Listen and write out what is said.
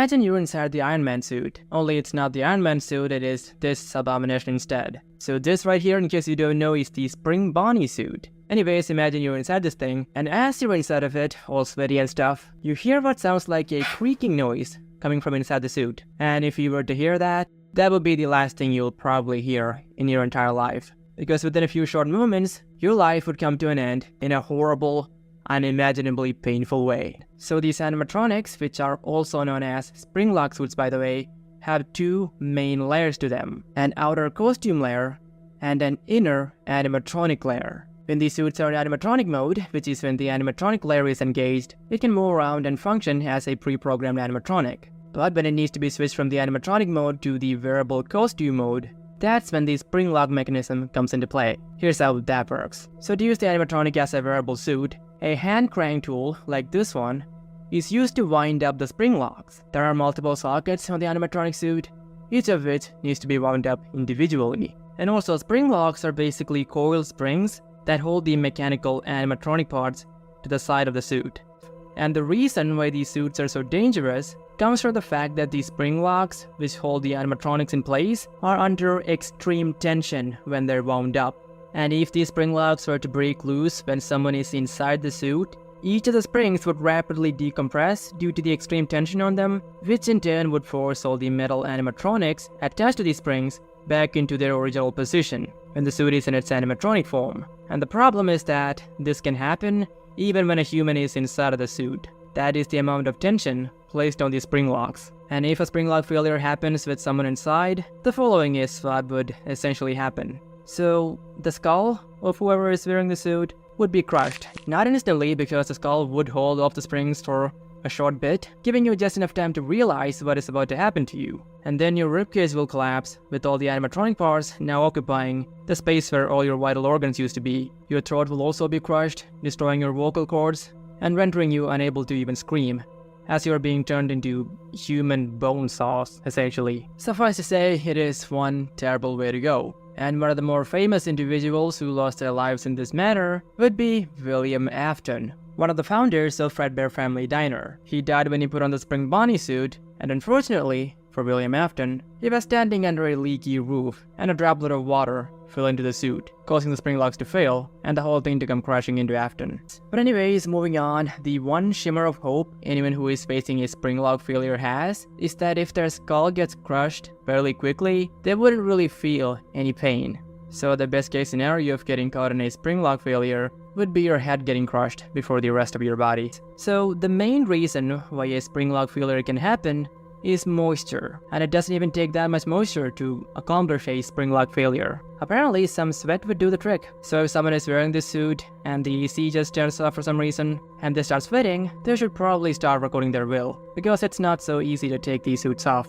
Imagine you're inside the Iron Man suit, only it's not the Iron Man suit, it is this abomination instead. So this right here, in case you don't know, is the Spring Bonnie suit. Anyways, imagine you're inside this thing, and as you're inside of it, all sweaty and stuff, you hear what sounds like a creaking noise coming from inside the suit. And if you were to hear that, that would be the last thing you'll probably hear in your entire life. Because within a few short moments, your life would come to an end in a horrible, unimaginably painful way. So these animatronics, which are also known as Springlock suits by the way, have two main layers to them. An outer costume layer and an inner animatronic layer. When these suits are in animatronic mode, which is when the animatronic layer is engaged, it can move around and function as a pre-programmed animatronic. But when it needs to be switched from the animatronic mode to the wearable costume mode, that's when the Springlock mechanism comes into play. Here's how that works. So to use the animatronic as a wearable suit, a hand crank tool, like this one, is used to wind up the spring locks. There are multiple sockets on the animatronic suit, each of which needs to be wound up individually. And also, spring locks are basically coil springs that hold the mechanical animatronic parts to the side of the suit. And the reason why these suits are so dangerous comes from the fact that these spring locks, which hold the animatronics in place, are under extreme tension when they're wound up. And if these spring locks were to break loose when someone is inside the suit, each of the springs would rapidly decompress due to the extreme tension on them, which in turn would force all the metal animatronics attached to these springs back into their original position when the suit is in its animatronic form. And the problem is that this can happen even when a human is inside of the suit. That is the amount of tension placed on these spring locks. And if a spring lock failure happens with someone inside, the following is what would essentially happen. So the skull of whoever is wearing the suit would be crushed. Not instantly, because the skull would hold off the springs for a short bit, giving you just enough time to realize what is about to happen to you. And then your ribcage will collapse, with all the animatronic parts now occupying the space where all your vital organs used to be. Your throat will also be crushed, destroying your vocal cords, and rendering you unable to even scream, as you are being turned into human bone sauce, essentially. Suffice to say, it is one terrible way to go. And one of the more famous individuals who lost their lives in this manner would be William Afton, one of the founders of Fredbear Family Diner. He died when he put on the Spring Bonnie suit, and unfortunately for William Afton, he was standing under a leaky roof, and a droplet of water fell into the suit, causing the spring locks to fail, and the whole thing to come crashing into Afton. But anyways, moving on, the one shimmer of hope anyone who is facing a spring lock failure has is that if their skull gets crushed fairly quickly, they wouldn't really feel any pain. So the best case scenario of getting caught in a spring lock failure would be your head getting crushed before the rest of your body. So the main reason why a spring lock failure can happen is moisture, and it doesn't even take that much moisture to accomplish a spring lock failure. Apparently some sweat would do the trick. So if someone is wearing this suit and the AC just turns off for some reason and they start sweating, they should probably start recording their will, because it's not so easy to take these suits off.